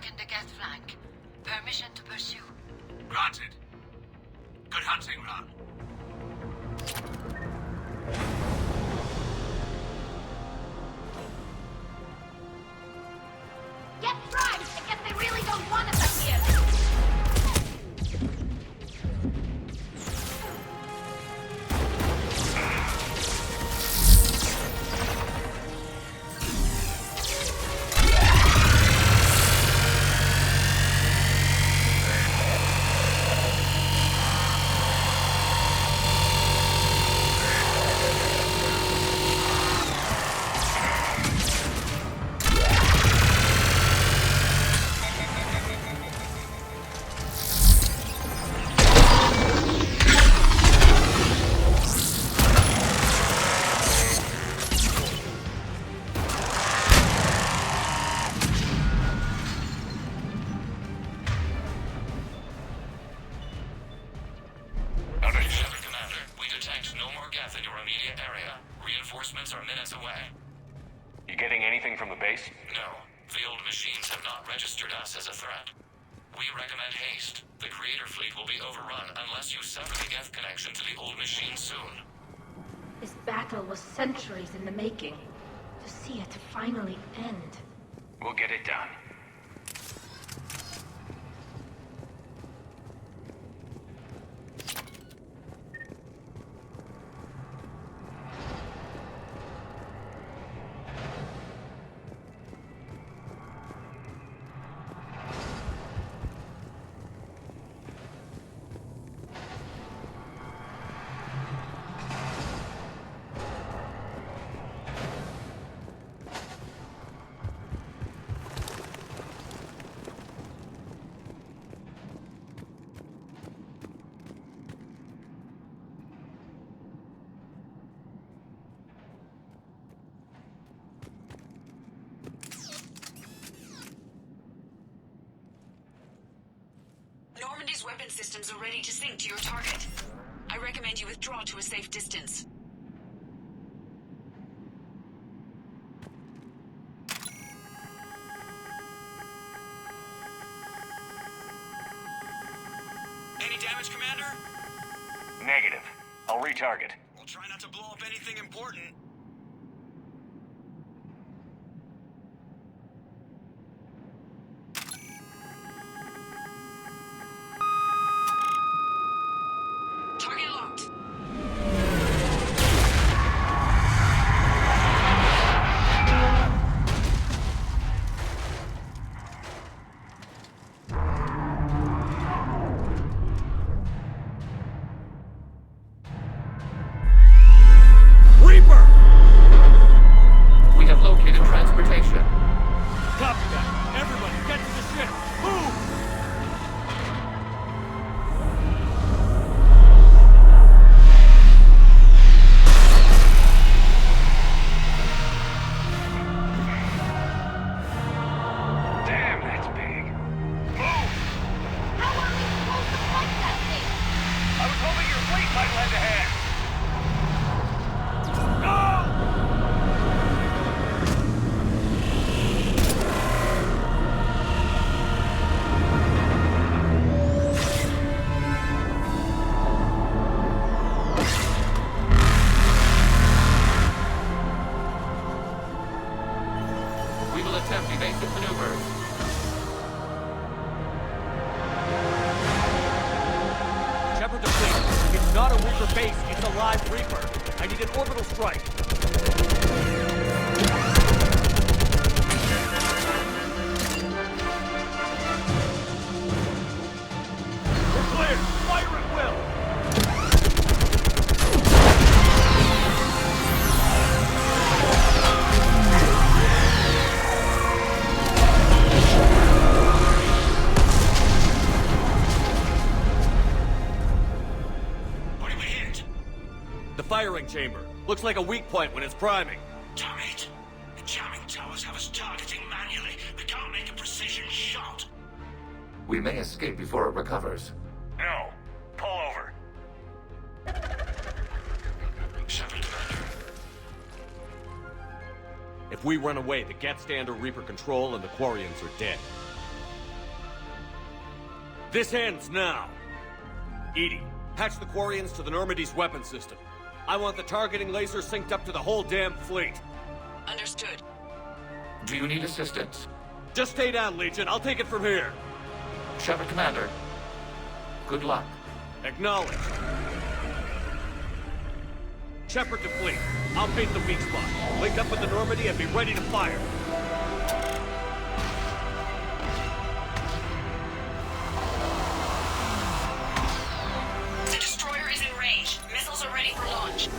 broken the Geth flank. Permission to pursue. Granted. Good hunting, Ron. Get right! I guess they really don't want us up here! Reinforcements are minutes away. You getting anything from the base? No. The old machines have not registered us as a threat. We recommend haste. The Creator fleet will be overrun unless you sever the Geth connection to the old machine soon. This battle was centuries in the making. To see it finally end. We'll get it done. Normandy's weapon systems are ready to sink to your target. I recommend you withdraw to a safe distance. Any damage, Commander? Negative. I'll retarget. We'll try not to blow up anything important. Target locked. Reaper! We have located transportation. Copy that. Everybody, get to the ship. Move! Damn, that's big. Move! How are we supposed to fight that thing? I was hoping your fleet might lend a hand. Go! We will attempt evasive maneuvers. Shepard to fleet. It's not a Reaper base, it's a live Reaper. I need an orbital strike. We're clear. Fire at will. What did we hit? The firing chamber. Looks like a weak point when it's priming. Damn it! The jamming towers have us targeting manually. We can't make a precision shot. We may escape before it recovers. No. Pull over. Shepard, Commander. If we run away, the Geth stand under Reaper control and the Quarians are dead. This ends now. Edie, patch the Quarians to the Normandy's weapon system. I want the targeting laser synced up to the whole damn fleet. Understood. Do you need assistance? Just stay down, Legion. I'll take it from here. Shepard, Commander. Good luck. Acknowledged. Shepard to fleet. I'll paint the weak spot. Link up with the Normandy and be ready to fire. The destroyer is in range. Missiles are ready for launch.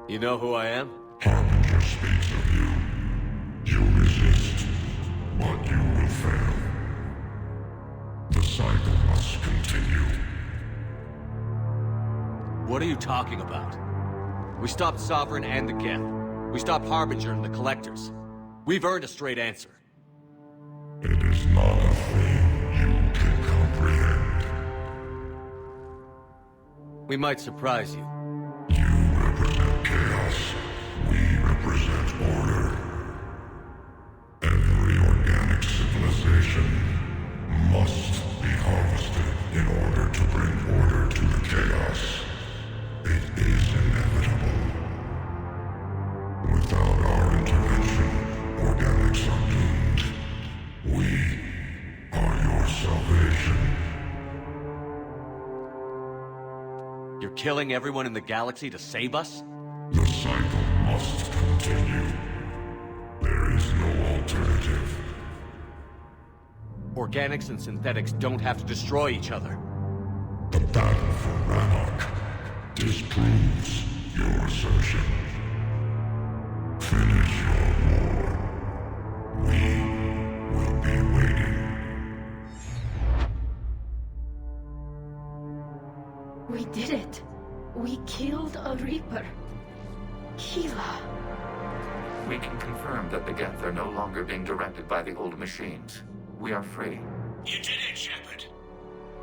You know who I am? Harbinger speaks of you. You resist, but you will fail. The cycle must continue. What are you talking about? We stopped Sovereign and the Geth. We stopped Harbinger and the Collectors. We've earned a straight answer. It is not a thing you can comprehend. We might surprise you. You represent chaos. We represent killing everyone in the galaxy to save us? The cycle must continue. There is no alternative. Organics and synthetics don't have to destroy each other. The battle for Rannoch disproves your assertion. Finish your war. We will be waiting. We did it. We killed a Reaper. Keela. We can confirm that the Geth are no longer being directed by the old machines. We are free. You did it, Shepard.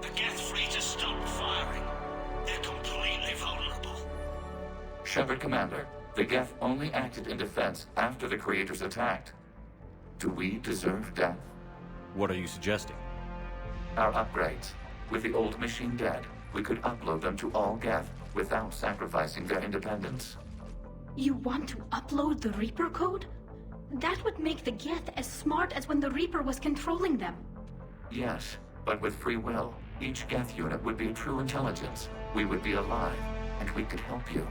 The Geth fleet has stopped firing. They're completely vulnerable. Shepard Commander, the Geth only acted in defense after the creators attacked. Do we deserve death? What are you suggesting? Our upgrades. With the old machine dead, we could upload them to all Geth without sacrificing their independence. You want to upload the Reaper code? That would make the Geth as smart as when the Reaper was controlling them. Yes, but with free will, each Geth unit would be a true intelligence. We would be alive, and we could help you.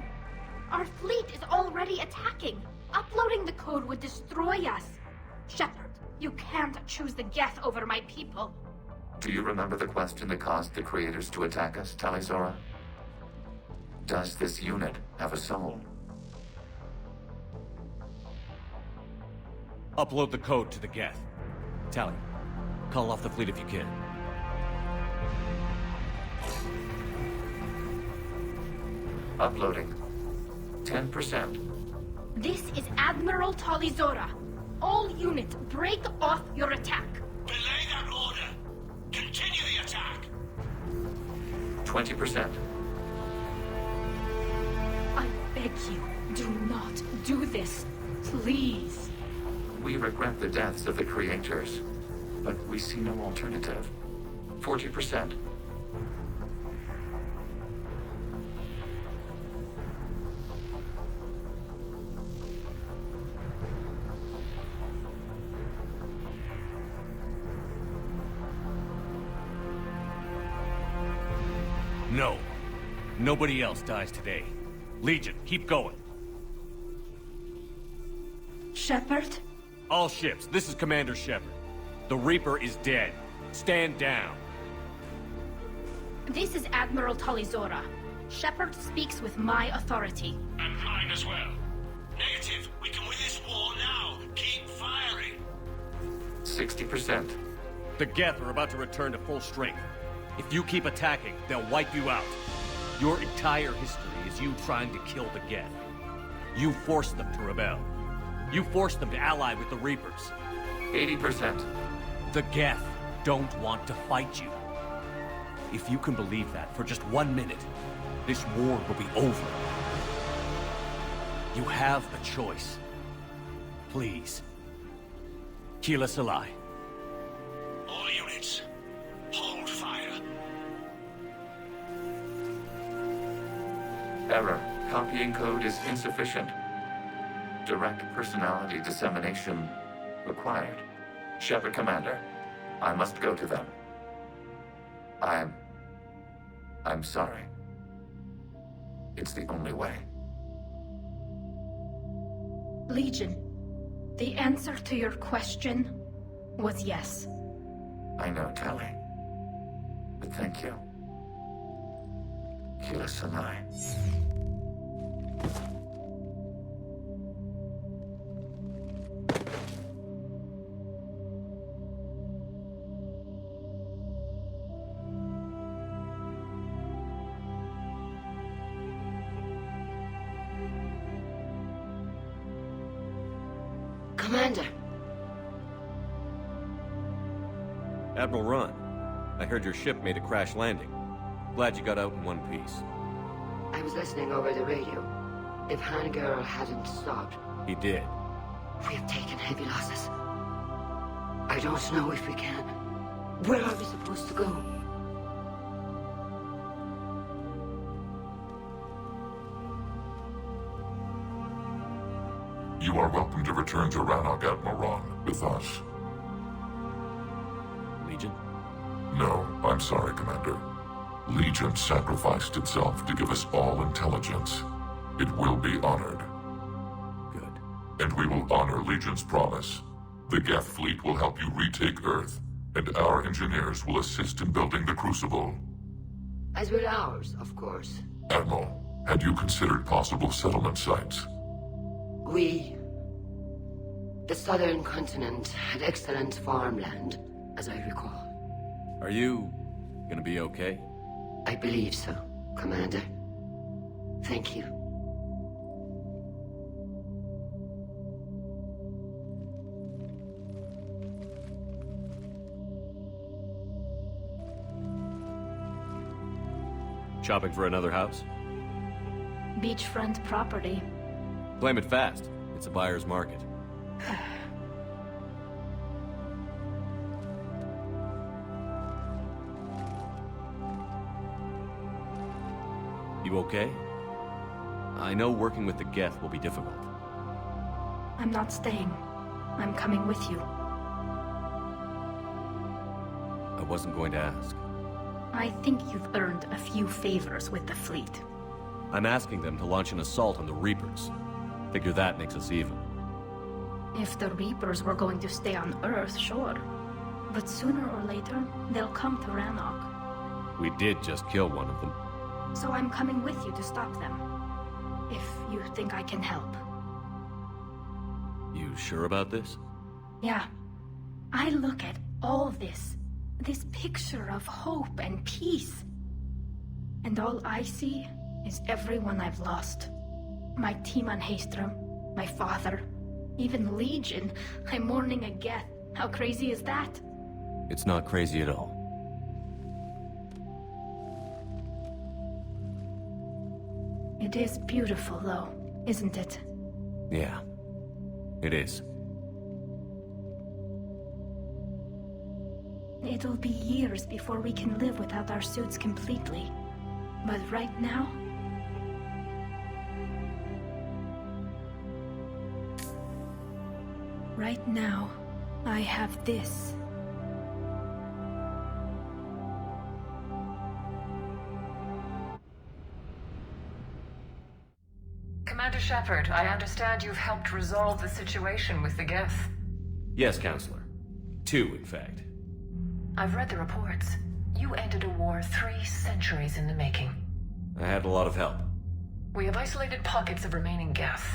Our fleet is already attacking. Uploading the code would destroy us. Shepard, you can't choose the Geth over my people. Do you remember the question that caused the creators to attack us, Talizora? Does this unit have a soul? Upload the code to the Geth. Tally, call off the fleet if you can. Uploading. 10%. This is Admiral Talizora. All units, break off your attack. Belay that order. Continue the attack. 20%. I beg you, do not do this. Please. We regret the deaths of the creators, but we see no alternative. 40%. No. Nobody else dies today. Legion, keep going. Shepard? All ships, this is Commander Shepard. The Reaper is dead. Stand down. This is Admiral Talizora. Shepard speaks with my authority. And mine as well. Negative. We can win this war now. Keep firing. 60%. The Geth are about to return to full strength. If you keep attacking, they'll wipe you out. Your entire history is you trying to kill the Geth. You forced them to rebel. You forced them to ally with the Reapers. 80%. The Geth don't want to fight you. If you can believe that for just 1 minute, this war will be over. You have a choice. Please. Keela Salai. All units, hold fire. Error. Copying code is insufficient. Direct personality dissemination required. Shepard Commander, I must go to them. I'm sorry. It's the only way. Legion, the answer to your question was yes. I know, Tally. But thank you. Keela Salai. Commander. Admiral Ron, I heard your ship made a crash landing. Glad you got out in one piece. I was listening over the radio. If Hangirl hadn't stopped... He did. We have taken heavy losses. I don't know if we can. Where are we supposed to go? You are welcome to return to Rannoch, Admiral Ron, with us. Legion? No, I'm sorry, Commander. Legion sacrificed itself to give us all intelligence. It will be honored. Good. And we will honor Legion's promise. The Geth fleet will help you retake Earth, and our engineers will assist in building the Crucible. As will ours, of course. Admiral, had you considered possible settlement sites? The southern continent had excellent farmland, as I recall. Are you gonna be okay? I believe so, Commander. Thank you. Shopping for another house? Beachfront property. Claim it fast. It's a buyer's market. You okay? I know working with the Geth will be difficult. I'm not staying. I'm coming with you. I wasn't going to ask. I think you've earned a few favors with the fleet. I'm asking them to launch an assault on the Reapers. Figure that makes us even. If the Reapers were going to stay on Earth, sure. But sooner or later, they'll come to Rannoch. We did just kill one of them. So I'm coming with you to stop them. If you think I can help. You sure about this? Yeah. I look at all this picture of hope and peace. And all I see is everyone I've lost. My team on Haestrom, my father, even Legion. I'm mourning a Geth. How crazy is that? It's not crazy at all. It is beautiful, though, isn't it? Yeah, it is. It'll be years before we can live without our suits completely. But right now... Right now, I have this. Commander Shepard, I understand you've helped resolve the situation with the Geth. Yes, Counselor. 2, in fact. I've read the reports. You ended a war 3 centuries in the making. I had a lot of help. We have isolated pockets of remaining Geth.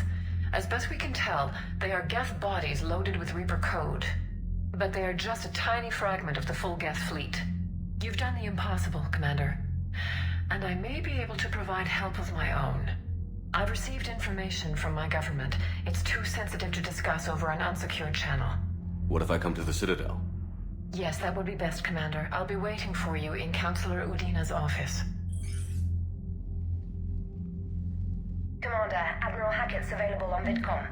As best we can tell, they are Geth bodies loaded with Reaper code. But they are just a tiny fragment of the full Geth fleet. You've done the impossible, Commander. And I may be able to provide help of my own. I've received information from my government. It's too sensitive to discuss over an unsecured channel. What if I come to the Citadel? Yes, that would be best, Commander. I'll be waiting for you in Counselor Udina's office. Commander, Admiral Hackett's available on VidCom.